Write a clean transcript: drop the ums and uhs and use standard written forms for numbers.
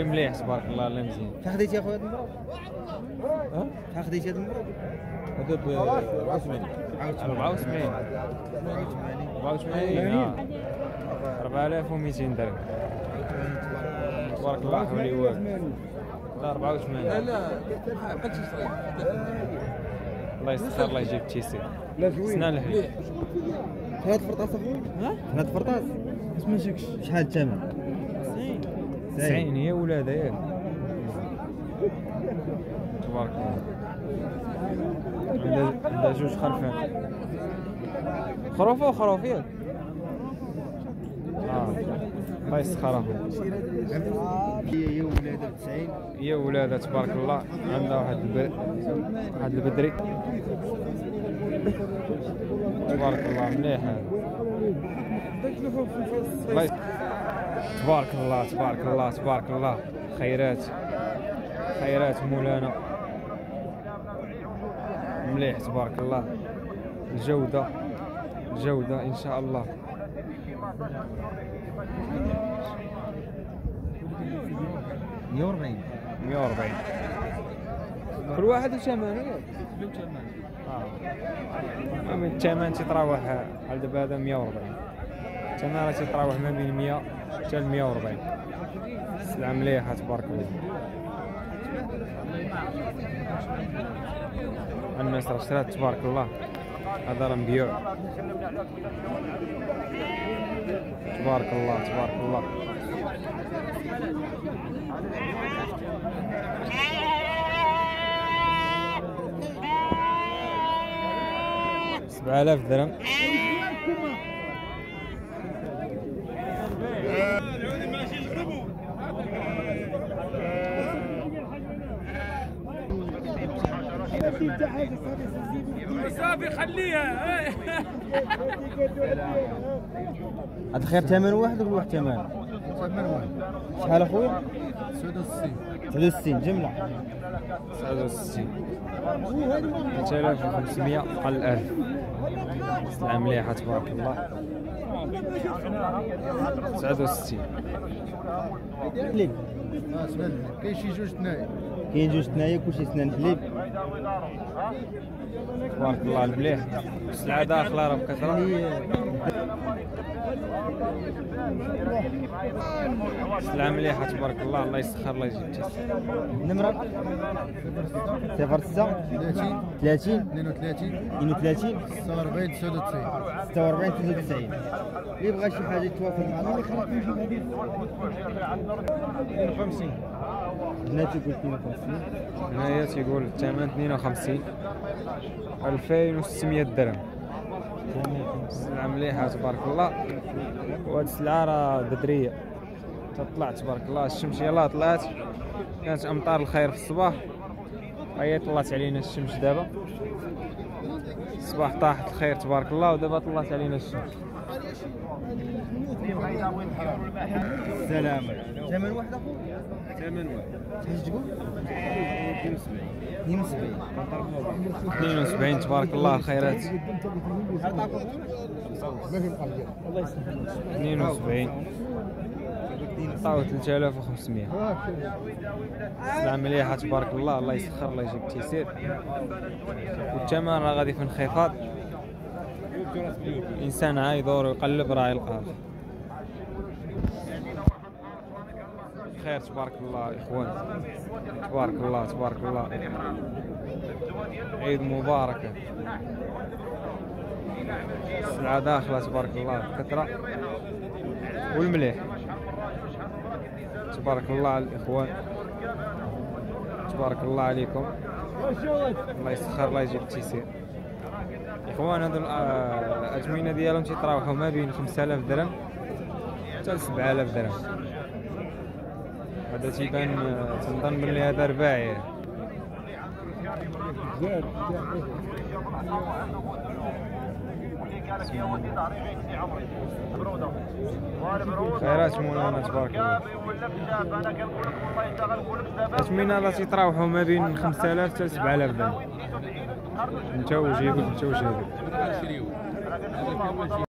مليح تبارك الله. لا مزيان. شحال خديتي اخويا هاد المرة؟ شحال خديتي هاد المرة؟ هذا ب 84 84 4200 درهم. تبارك الله حولي والو. لا 84. لا بقيتش تصريح. الله يستر الله يجيب التيسير. سنان الحليب. شحال هاد الفرطاس اخويا؟ شحال هاد الفرطاس؟ ما شكش. شحال الثمن؟ 90 هي ولادها ياك. تبارك الله. عندها جوج خرفان. خروفه وخروف ياك. الله يسخرها. هي ولادها ب 90. هي ولادها تبارك الله. عندها واحد البدري. تبارك الله مليح هذا. تبارك الله تبارك الله تبارك الله. خيرات مولانا مليح تبارك الله. الجودة إن شاء الله. مية وربعين. كل واحد وثمنه ياك. الثمن تيتراوح على دابا هذا 140. الثمن راه تيتراوح ما بين 100 حتى ل 140. السلعة مليحة تبارك الله. الناس راه شرات تبارك الله. هذا راه مبيوع. تبارك الله تبارك الله. 7000 درهم. صافي خليها. هاد خير ثمن واحد ولا واحد ثمن؟ ثمن واحد. شحال اخويا؟ 69. 69 جملة. 69 3500 قل 1000. سلعة مليحة تبارك الله. 69. حليب. كاين شي جوج ثنايا. كاين جوج ثنايا كلشي سنان حليب. تبارك الله المليح. السلعة داخلة راه بكثرة. السلعة مليحة تبارك الله. الله يسخر الله يجيب التيسير. النمرة 06 30 32 46 99. 46 93. اللي بغى شي حاجة يتواصل معنا 52. بناتي قلت 52. هنايا تيقول الثمن 52 2600 درهم. السلعة مليحة تبارك الله. وهاد السلعة راه بدرية تطلع تبارك الله. الشمس يلاه طلعت. كانت أمطار الخير في الصباح. هي طلعت علينا الشمس دابا. الصباح طاحت الخير تبارك الله ودابا طلعت علينا الشمس. سلام. ثمن واحد اخو؟ ثمن واحد. شحال تقول؟ 72. 72 تبارك الله. خيرات. 72 عطاو 3500. السلعة مليحة تبارك الله. الله يسخر الله يجيب التيسير. والثمن راه غادي في انخفاض. الانسان ها يدور ويقلب راه يلقاه. خير تبارك الله اخوان. تبارك الله تبارك الله. عيد مباركة. السلعة داخلة تبارك الله بكثرة والمليح. تبارك الله على الإخوان. تبارك الله عليكم. الله يسخر الله يجيب التيسير. إخوان هذو الأثمنة ديالهم تيتراوحوا ما بين 5000 درهم حتى ل 7000 درهم. هذا تيبان تنظن بلي هذا رباعي. خيرات مولانا تبارك الله. الأثمنة اللي تيتراوحوا ما بين 5000 حتى ل 7000 درهم. انت وجيبك انت وجيبك.